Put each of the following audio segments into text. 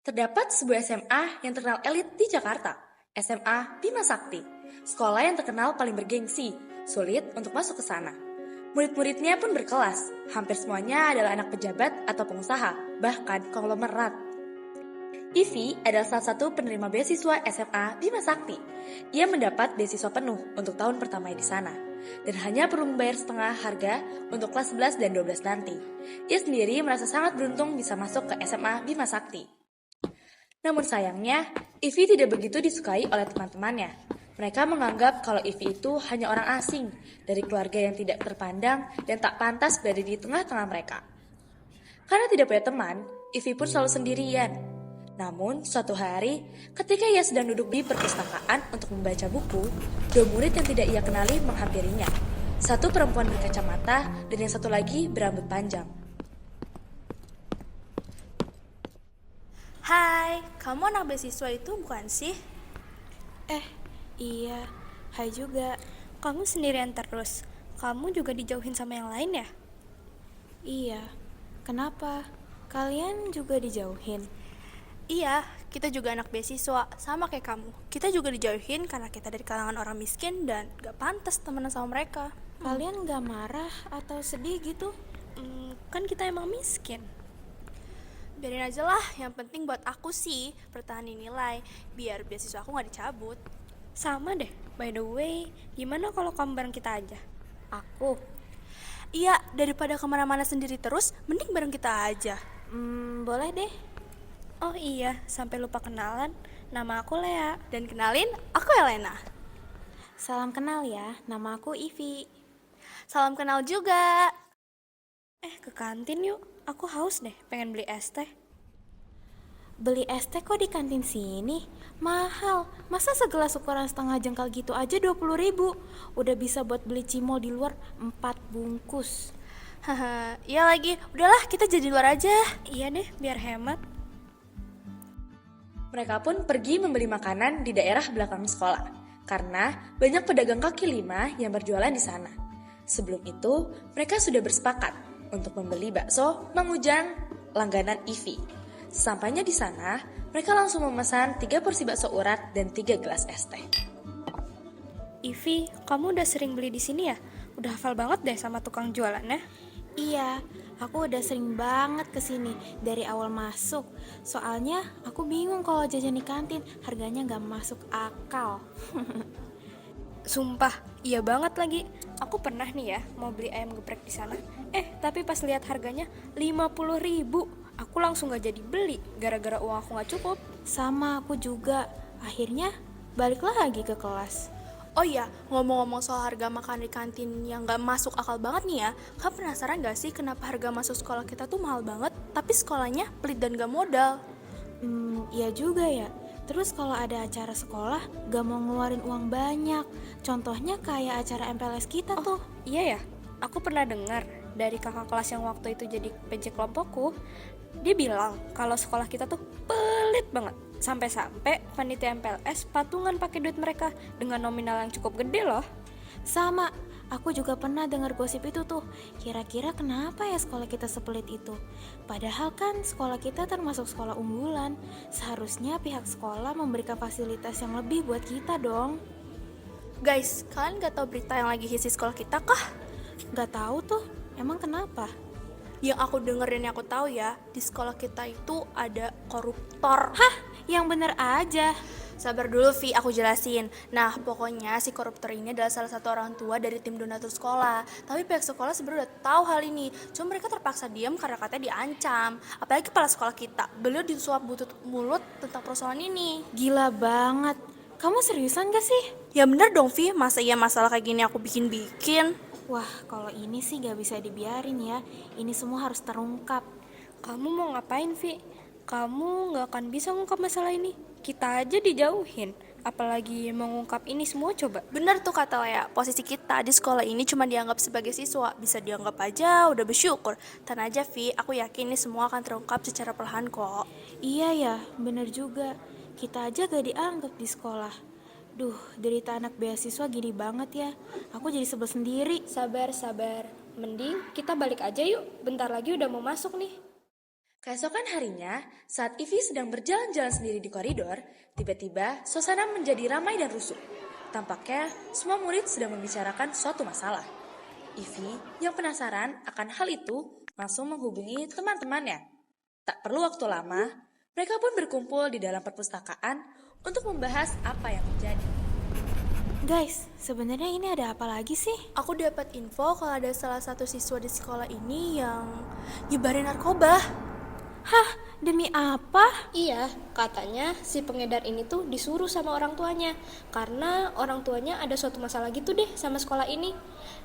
Terdapat sebuah SMA yang terkenal elit di Jakarta, SMA Bima Sakti. Sekolah yang terkenal paling bergengsi, sulit untuk masuk ke sana. Murid-muridnya pun berkelas, hampir semuanya adalah anak pejabat atau pengusaha, bahkan konglomerat. Ivi adalah salah satu penerima beasiswa SMA Bima Sakti. Ia mendapat beasiswa penuh untuk tahun pertama di sana, dan hanya perlu membayar setengah harga untuk kelas 11 dan 12 nanti. Ia sendiri merasa sangat beruntung bisa masuk ke SMA Bima Sakti. Namun sayangnya, Ivy tidak begitu disukai oleh teman-temannya. Mereka menganggap kalau Ivy itu hanya orang asing, dari keluarga yang tidak terpandang dan tak pantas berada di tengah-tengah mereka. Karena tidak punya teman, Ivy pun selalu sendirian. Namun, suatu hari, ketika ia sedang duduk di perpustakaan untuk membaca buku, dua murid yang tidak ia kenali menghampirinya. Satu perempuan berkacamata dan yang satu lagi berambut panjang. Hai, kamu anak beasiswa itu bukan sih? Iya, hai juga. Kamu sendirian terus. Kamu juga dijauhin sama yang lain ya? Iya, kenapa? Kalian juga dijauhin? Iya, kita juga anak beasiswa, sama kayak kamu. Kita juga dijauhin karena kita dari kalangan orang miskin dan gak pantas temenan sama mereka. Kalian gak marah atau sedih gitu? Kan kita emang miskin. Biarin aja lah, yang penting buat aku sih pertahanin nilai, biar beasiswa aku gak dicabut. Sama deh, by the way, gimana kalau kamu bareng kita aja? Aku? Iya, daripada kemana-mana sendiri terus, mending bareng kita aja. Boleh deh. Oh iya, sampai lupa kenalan. Nama aku Lea. Dan kenalin, aku Elena. Salam kenal ya, nama aku Ivi. Salam kenal juga. Ke kantin yuk. Aku haus deh, pengen beli es teh. Beli es teh kok di kantin sini? Mahal, masa segelas ukuran setengah jengkal gitu aja 20.000? Udah bisa buat beli cimol di luar 4 bungkus. Haha, iya lagi. Udahlah, kita jadi luar aja. Iya deh, biar hemat. Mereka pun pergi membeli makanan di daerah belakang sekolah, karena banyak pedagang kaki lima yang berjualan di sana. Sebelum itu, mereka sudah bersepakat untuk membeli bakso Mang Ujang langganan Ivy. Sesampainya di sana, mereka langsung memesan 3 porsi bakso urat dan 3 gelas es teh. Ivi, kamu udah sering beli di sini ya? Udah hafal banget deh sama tukang jualannya. Iya, aku udah sering banget kesini dari awal masuk. Soalnya aku bingung kalau jajan di kantin, harganya gak masuk akal. Sumpah, iya banget lagi. Aku pernah nih ya mau beli ayam geprek di sana. Tapi pas lihat harganya 50.000, aku langsung gak jadi beli gara-gara uang aku gak cukup. Sama aku juga, akhirnya balik lagi ke kelas. Oh iya, ngomong-ngomong soal harga makan di kantin yang gak masuk akal banget nih ya. Kamu penasaran gak sih kenapa harga masuk sekolah kita tuh mahal banget, tapi sekolahnya pelit dan gak modal? Iya juga ya. Terus kalau ada acara sekolah, gak mau ngeluarin uang banyak. Contohnya kayak acara MPLS kita tuh. Iya ya, aku pernah dengar dari kakak kelas yang waktu itu jadi PJ kelompokku. Dia bilang kalau sekolah kita tuh pelit banget. Sampai-sampai panitia MPLS patungan pakai duit mereka dengan nominal yang cukup gede loh. Sama, aku juga pernah dengar gosip itu tuh. Kira-kira kenapa ya sekolah kita sepelit itu? Padahal kan sekolah kita termasuk sekolah unggulan. Seharusnya pihak sekolah memberikan fasilitas yang lebih buat kita dong. Guys, kalian gak tahu berita yang lagi hits di sekolah kita kah? Gak tahu tuh, emang kenapa? Yang aku denger dan yang aku tahu ya, di sekolah kita itu ada koruptor. Hah, yang bener aja. Sabar dulu Vi, aku jelasin. Nah, pokoknya si koruptor ini adalah salah satu orang tua dari tim donatur sekolah. Tapi pihak sekolah sebenarnya udah tahu hal ini. Cuma mereka terpaksa diam karena katanya diancam. Apalagi kepala sekolah kita. Beliau disuap butut mulut tentang persoalan ini. Gila banget. Kamu seriusan gak sih? Ya bener dong Vi, masa iya masalah kayak gini aku bikin-bikin. Wah, kalau ini sih gak bisa dibiarin ya. Ini semua harus terungkap. Kamu mau ngapain Vi? Kamu gak akan bisa ngungkap masalah ini. Kita aja dijauhin, apalagi mengungkap ini semua coba. Bener tuh kata Lea, posisi kita di sekolah ini cuma dianggap sebagai siswa. Bisa dianggap aja udah bersyukur. Tenang aja Vi, aku yakin ini semua akan terungkap secara perlahan kok. Iya ya, bener juga. Kita aja gak dianggap di sekolah. Duh, derita anak beasiswa gini banget ya. Aku jadi sebel sendiri. Sabar, mending kita balik aja yuk. Bentar lagi udah mau masuk nih. Keesokan harinya, saat Ivy sedang berjalan-jalan sendiri di koridor, tiba-tiba suasana menjadi ramai dan rusuh. Tampaknya semua murid sedang membicarakan suatu masalah. Ivy yang penasaran akan hal itu langsung menghubungi teman-temannya. Tak perlu waktu lama, mereka pun berkumpul di dalam perpustakaan untuk membahas apa yang terjadi. Guys, sebenarnya ini ada apa lagi sih? Aku dapat info kalau ada salah satu siswa di sekolah ini yang nyebarin narkoba. Hah, demi apa? Iya, katanya si pengedar ini tuh disuruh sama orang tuanya. Karena orang tuanya ada suatu masalah gitu deh sama sekolah ini.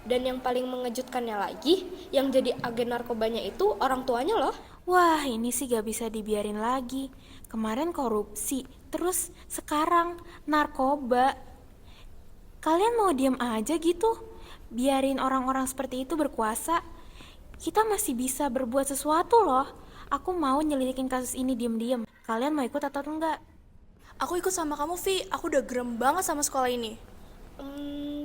Dan yang paling mengejutkannya lagi, yang jadi agen narkobanya itu orang tuanya loh. Wah, ini sih gak bisa dibiarin lagi. Kemarin korupsi, terus sekarang narkoba. Kalian mau diam aja gitu? Biarin orang-orang seperti itu berkuasa? Kita masih bisa berbuat sesuatu loh. Aku mau nyelidikin kasus ini diam-diam. Kalian mau ikut atau enggak? Aku ikut sama kamu, Vi. Aku udah gerem banget sama sekolah ini.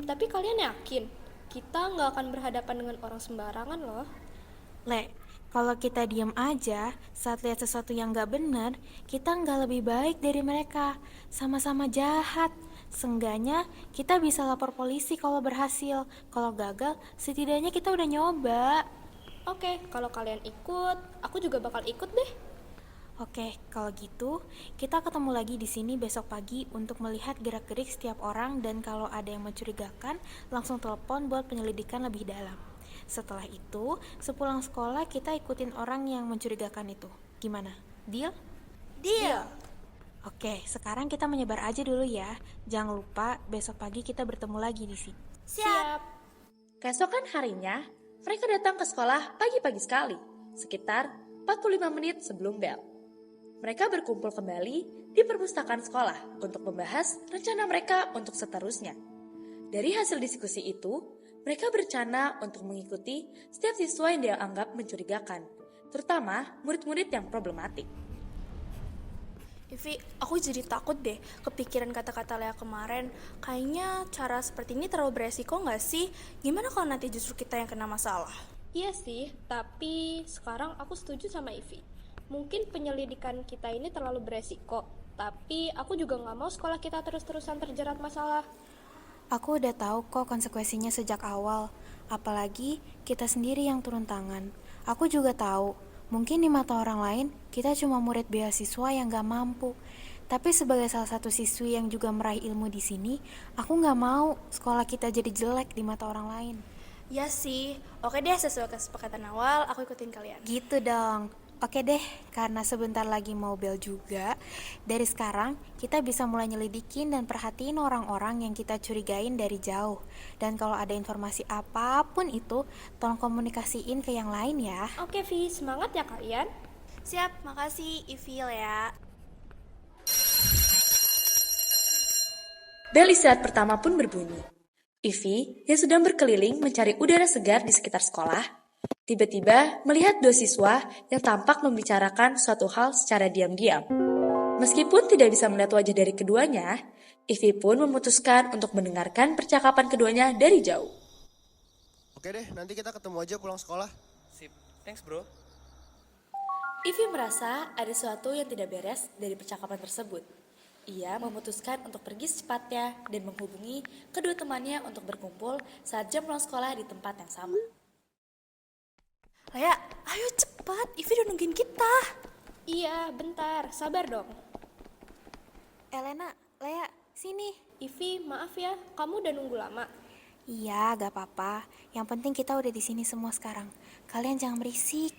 Tapi kalian yakin kita nggak akan berhadapan dengan orang sembarangan loh? Le, kalau kita diam aja saat lihat sesuatu yang gak benar, kita nggak lebih baik dari mereka. Sama-sama jahat. Seenggaknya kita bisa lapor polisi kalau berhasil. Kalau gagal, setidaknya kita udah nyoba. Oke, kalau kalian ikut, aku juga bakal ikut deh. Oke, kalau gitu kita ketemu lagi di sini besok pagi untuk melihat gerak-gerik setiap orang, dan kalau ada yang mencurigakan, langsung telepon buat penyelidikan lebih dalam. Setelah itu, sepulang sekolah kita ikutin orang yang mencurigakan itu. Gimana? Deal? Deal. Oke, sekarang kita menyebar aja dulu ya. Jangan lupa besok pagi kita bertemu lagi di sini. Siap. Keesokan harinya, mereka datang ke sekolah pagi-pagi sekali, sekitar 45 menit sebelum bel. Mereka berkumpul kembali di perpustakaan sekolah untuk membahas rencana mereka untuk seterusnya. Dari hasil diskusi itu, mereka berencana untuk mengikuti setiap siswa yang dianggap mencurigakan, terutama murid-murid yang problematik. Ivi, aku jadi takut deh kepikiran kata-kata Lea kemarin. Kayaknya cara seperti ini terlalu beresiko nggak sih? Gimana kalau nanti justru kita yang kena masalah? Iya sih, tapi sekarang aku setuju sama Ivi. Mungkin penyelidikan kita ini terlalu beresiko, tapi aku juga nggak mau sekolah kita terus-terusan terjerat masalah. Aku udah tahu kok konsekuensinya sejak awal, apalagi kita sendiri yang turun tangan. Aku juga tahu, mungkin di mata orang lain kita cuma murid beasiswa yang gak mampu. Tapi sebagai salah satu siswi yang juga meraih ilmu di sini, aku gak mau sekolah kita jadi jelek di mata orang lain. Ya sih, oke deh, sesuai kesepakatan awal, aku ikutin kalian. Gitu dong. Oke deh, karena sebentar lagi mau bel juga, dari sekarang kita bisa mulai nyelidikin dan perhatiin orang-orang yang kita curigain dari jauh. Dan kalau ada informasi apapun itu, tolong komunikasiin ke yang lain ya. Oke Vi, semangat ya kalian. Siap, makasih Ivi ya. Bel istirahat pertama pun berbunyi. Ivy yang sedang berkeliling mencari udara segar di sekitar sekolah, tiba-tiba melihat dua siswa yang tampak membicarakan suatu hal secara diam-diam. Meskipun tidak bisa melihat wajah dari keduanya, Ivy pun memutuskan untuk mendengarkan percakapan keduanya dari jauh. Oke deh, nanti kita ketemu aja pulang sekolah. Sip, thanks bro. Ivy merasa ada sesuatu yang tidak beres dari percakapan tersebut. Ia memutuskan untuk pergi secepatnya dan menghubungi kedua temannya untuk berkumpul saat jam pulang sekolah di tempat yang sama. Lea, ayo cepat, Ivy udah nungguin kita. Iya, bentar, sabar dong. Elena, Lea, sini. Ivy, maaf ya, kamu udah nunggu lama. Iya, gak apa-apa. Yang penting kita udah di sini semua sekarang. Kalian jangan berisik.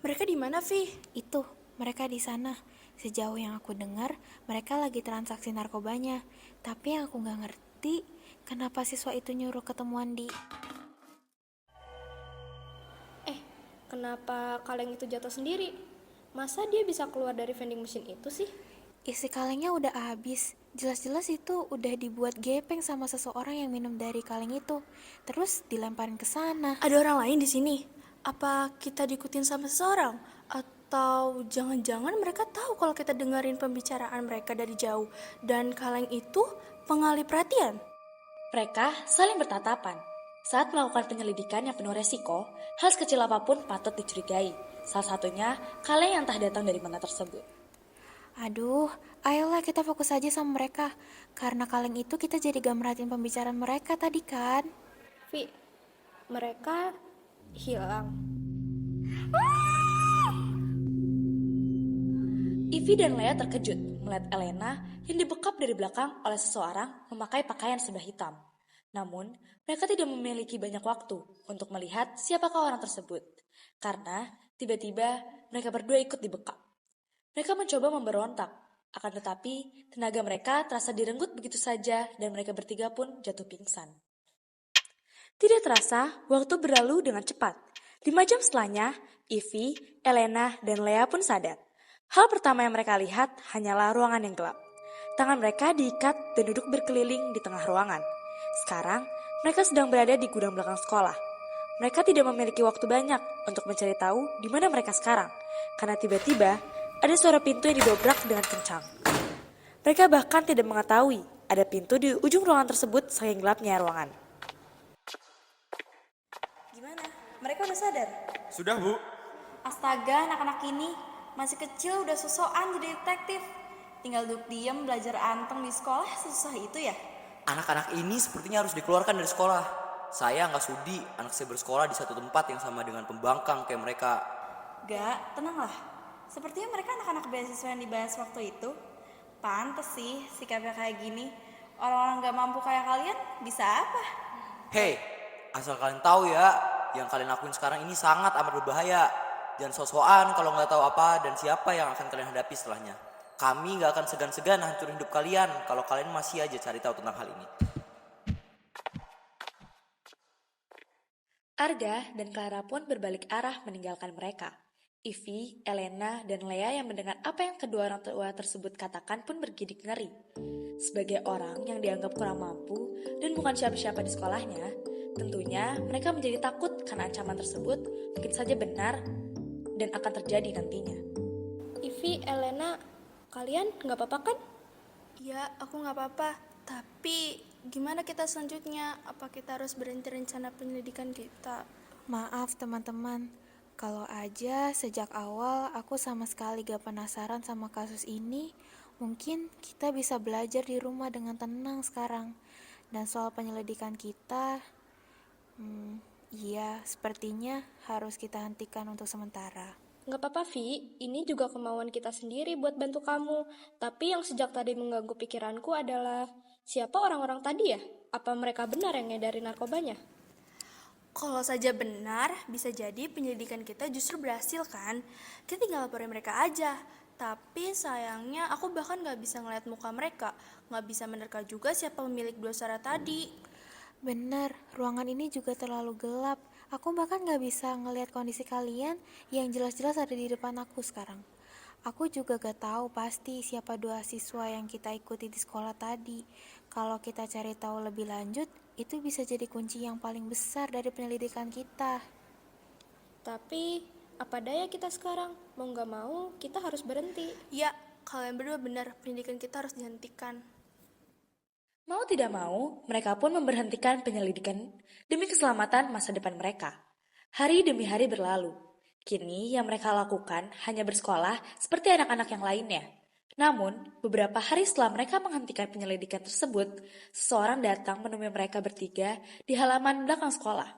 Mereka di mana, Vi? Itu, mereka di sana. Sejauh yang aku dengar, mereka lagi transaksi narkobanya. Tapi yang aku gak ngerti, kenapa siswa itu nyuruh ketemuan di... Kenapa kaleng itu jatuh sendiri? Masa dia bisa keluar dari vending machine itu sih? Isi kalengnya udah habis. Jelas-jelas itu udah dibuat gepeng sama seseorang yang minum dari kaleng itu. Terus dilemparin ke sana. Ada orang lain di sini? Apa kita diikutin sama seseorang? Atau jangan-jangan mereka tahu kalau kita dengerin pembicaraan mereka dari jauh dan kaleng itu pengalih perhatian? Mereka saling bertatapan. Saat melakukan penyelidikan yang penuh resiko, hal sekecil apapun patut dicurigai. Salah satunya, kaleng yang entah datang dari mana tersebut. Aduh, ayolah kita fokus aja sama mereka. Karena kaleng itu kita jadi gak merhatiin pembicaraan mereka tadi kan. Vi, mereka hilang. Ivy dan Lea terkejut melihat Elena yang dibekap dari belakang oleh seseorang memakai pakaian serba hitam. Namun, mereka tidak memiliki banyak waktu untuk melihat siapakah orang tersebut. Karena tiba-tiba mereka berdua ikut dibekap. Mereka mencoba memberontak, akan tetapi tenaga mereka terasa direnggut begitu saja dan mereka bertiga pun jatuh pingsan. Tidak terasa, waktu berlalu dengan cepat. 5 jam setelahnya, Ivy, Elena, dan Lea pun sadar. Hal pertama yang mereka lihat hanyalah ruangan yang gelap. Tangan mereka diikat dan duduk berkeliling di tengah ruangan. Sekarang, mereka sedang berada di gudang belakang sekolah. Mereka tidak memiliki waktu banyak untuk mencari tahu di mana mereka sekarang, karena tiba-tiba ada suara pintu yang didobrak dengan kencang. Mereka bahkan tidak mengetahui ada pintu di ujung ruangan tersebut saking gelapnya ruangan. Gimana? Mereka udah sadar? Sudah, Bu. Astaga, anak-anak ini masih kecil udah sosokan jadi detektif. Tinggal duduk diam belajar anteng di sekolah susah itu ya? Anak-anak ini sepertinya harus dikeluarkan dari sekolah. Saya nggak sudi anak saya bersekolah di satu tempat yang sama dengan pembangkang kayak mereka. Gak, tenanglah. Sepertinya mereka anak-anak beasiswa yang dibahas waktu itu. Pantes sih sikapnya kayak gini. Orang-orang gak mampu kayak kalian bisa apa? Hei, asal kalian tahu ya, yang kalian lakuin sekarang ini sangat amat berbahaya. Jangan sok-sokan kalau nggak tahu apa dan siapa yang akan kalian hadapi setelahnya. Kami nggak akan segan-segan hancurin hidup kalian kalau kalian masih aja cari tahu tentang hal ini. Arga dan Clara pun berbalik arah meninggalkan mereka. Ivy, Elena, dan Lea yang mendengar apa yang kedua orang tua tersebut katakan pun bergidik ngeri. Sebagai orang yang dianggap kurang mampu dan bukan siapa-siapa di sekolahnya, tentunya mereka menjadi takut karena ancaman tersebut mungkin saja benar dan akan terjadi nantinya. Ivy, Elena, kalian nggak apa-apa kan? Ya, aku nggak apa-apa. Tapi gimana kita selanjutnya? Apa kita harus berhenti rencana penyelidikan kita? Maaf teman-teman, kalau aja sejak awal aku sama sekali gak penasaran sama kasus ini, mungkin kita bisa belajar di rumah dengan tenang sekarang. Dan soal penyelidikan kita, iya, sepertinya harus kita hentikan untuk sementara. Nggak apa-apa, Vi. Ini juga kemauan kita sendiri buat bantu kamu. Tapi yang sejak tadi mengganggu pikiranku adalah, siapa orang-orang tadi ya? Apa mereka benar yang ngedarin narkobanya? Kalau saja benar, bisa jadi penyelidikan kita justru berhasil kan? Kita tinggal laporin mereka aja. Tapi sayangnya aku bahkan gak bisa ngeliat muka mereka. Gak bisa menerka juga siapa pemilik dua suara tadi. Bener, ruangan ini juga terlalu gelap. Aku bahkan gak bisa ngelihat kondisi kalian yang jelas-jelas ada di depan aku sekarang. Aku juga gak tahu pasti siapa dua siswa yang kita ikuti di sekolah tadi. Kalau kita cari tahu lebih lanjut, itu bisa jadi kunci yang paling besar dari penyelidikan kita. Tapi, apa daya kita sekarang? Mau nggak mau, kita harus berhenti. Ya, kalian berdua benar, pendidikan kita harus dihentikan. Mau tidak mau, mereka pun memberhentikan penyelidikan demi keselamatan masa depan mereka. Hari demi hari berlalu. Kini yang mereka lakukan hanya bersekolah seperti anak-anak yang lainnya. Namun, beberapa hari setelah mereka menghentikan penyelidikan tersebut, seseorang datang menemui mereka bertiga di halaman belakang sekolah.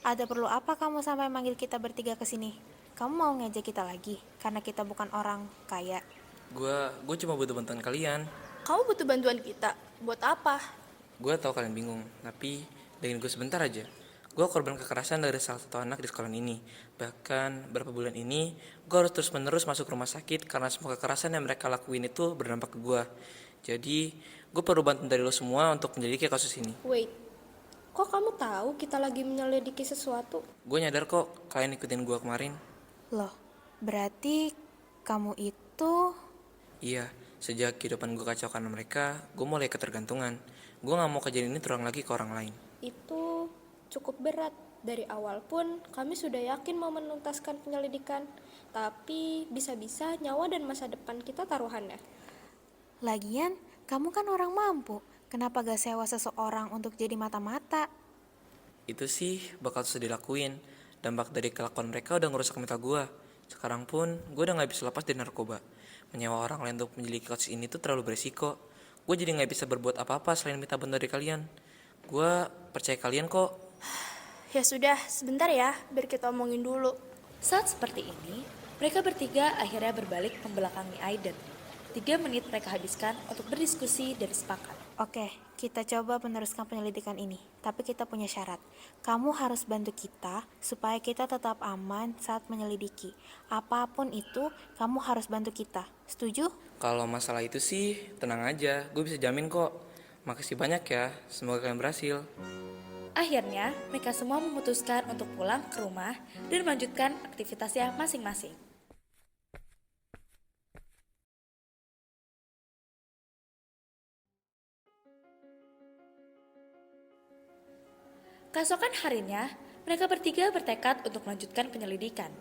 Ada perlu apa kamu sampai manggil kita bertiga ke sini? Kamu mau ngejek kita lagi karena kita bukan orang kaya? Gue cuma butuh bantuan kalian. Kamu butuh bantuan kita? Buat apa? Gue tahu kalian bingung, tapi dengerin gue sebentar aja. Gue korban kekerasan dari salah satu anak di sekolah ini. Bahkan beberapa bulan ini, gue harus terus-menerus masuk rumah sakit karena semua kekerasan yang mereka lakuin itu berdampak ke gue. Jadi, gue perlu bantuan dari lo semua untuk menyelidiki kasus ini. Wait, kok kamu tahu kita lagi menyelidiki sesuatu? Gue nyadar kok kalian ikutin gue kemarin. Loh, berarti kamu itu... Iya, sejak kehidupan gue kacau karena mereka, gue mulai ketergantungan. Gue gak mau kejadian ini terulang lagi ke orang lain. Itu cukup berat. Dari awal pun kami sudah yakin mau menuntaskan penyelidikan. Tapi bisa-bisa nyawa dan masa depan kita taruhannya. Lagian, kamu kan orang mampu. Kenapa gak sewa seseorang untuk jadi mata-mata? Itu sih bakal susah dilakuin. Dampak dari kelakuan mereka udah ngerusak mental gue. Sekarang pun gue udah gak bisa lepas dari narkoba. Menyewa orang lain untuk menyelidiki kasus ini tuh terlalu beresiko. Gue jadi gak bisa berbuat apa-apa selain minta bantuan dari kalian. Gue percaya kalian kok. Ya sudah, sebentar ya, biar kita omongin dulu. Saat seperti ini, mereka bertiga akhirnya berbalik membelakangi Aiden. 3 menit mereka habiskan untuk berdiskusi dan sepakat. Oke, kita coba meneruskan penyelidikan ini. Tapi kita punya syarat. Kamu harus bantu kita supaya kita tetap aman saat menyelidiki. Apapun itu, kamu harus bantu kita. Setuju? Kalau masalah itu sih tenang aja, gue bisa jamin kok. Makasih banyak ya, semoga kalian berhasil. Akhirnya, mereka semua memutuskan untuk pulang ke rumah dan melanjutkan aktivitasnya masing-masing. Keesokan harinya, mereka bertiga bertekad untuk melanjutkan penyelidikan.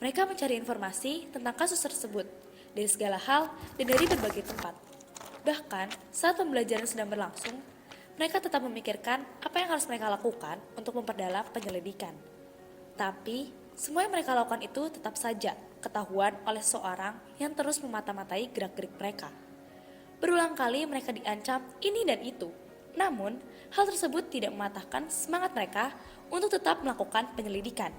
Mereka mencari informasi tentang kasus tersebut dari segala hal dan dari berbagai tempat. Bahkan, saat pembelajaran sedang berlangsung, mereka tetap memikirkan apa yang harus mereka lakukan untuk memperdalam penyelidikan. Tapi, semua yang mereka lakukan itu tetap saja ketahuan oleh seorang yang terus memata-matai gerak-gerik mereka. Berulang kali mereka diancam ini dan itu. Namun, hal tersebut tidak mematahkan semangat mereka untuk tetap melakukan penyelidikan.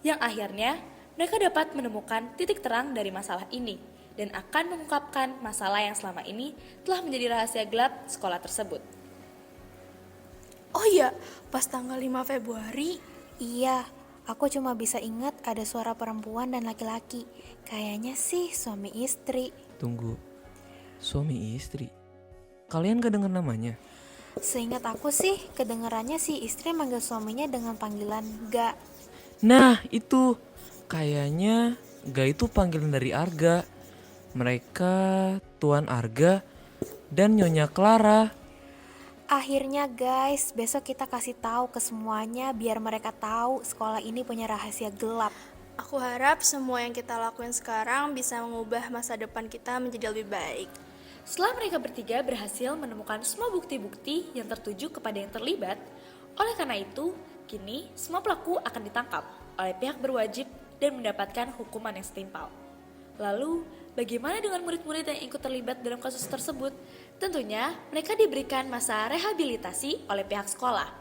Yang akhirnya, mereka dapat menemukan titik terang dari masalah ini dan akan mengungkapkan masalah yang selama ini telah menjadi rahasia gelap sekolah tersebut. Oh iya, pas tanggal 5 Februari, Iya, aku cuma bisa ingat ada suara perempuan dan laki-laki. Kayaknya sih suami istri. Tunggu, suami istri? Kalian gak dengar namanya? Seingat aku sih, kedengarannya si istri manggil suaminya dengan panggilan Ga. Nah, itu. Kayaknya gak itu panggilan dari Arga. Mereka Tuan Arga dan Nyonya Clara. Akhirnya guys, besok kita kasih tahu ke semuanya biar mereka tahu sekolah ini punya rahasia gelap. aku harap semua yang kita lakuin sekarang bisa mengubah masa depan kita menjadi lebih baik. Setelah mereka bertiga berhasil menemukan semua bukti-bukti yang tertuju kepada yang terlibat, oleh karena itu, kini semua pelaku akan ditangkap oleh pihak berwajib dan mendapatkan hukuman yang setimpal. Lalu, bagaimana dengan murid-murid yang ikut terlibat dalam kasus tersebut? Tentunya, mereka diberikan masa rehabilitasi oleh pihak sekolah.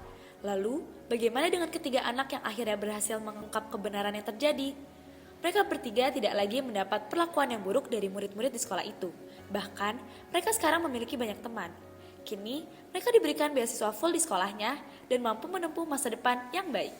Lalu, bagaimana dengan ketiga anak yang akhirnya berhasil mengungkap kebenaran yang terjadi? Mereka bertiga tidak lagi mendapat perlakuan yang buruk dari murid-murid di sekolah itu. Bahkan, mereka sekarang memiliki banyak teman. Kini, mereka diberikan beasiswa full di sekolahnya dan mampu menempuh masa depan yang baik.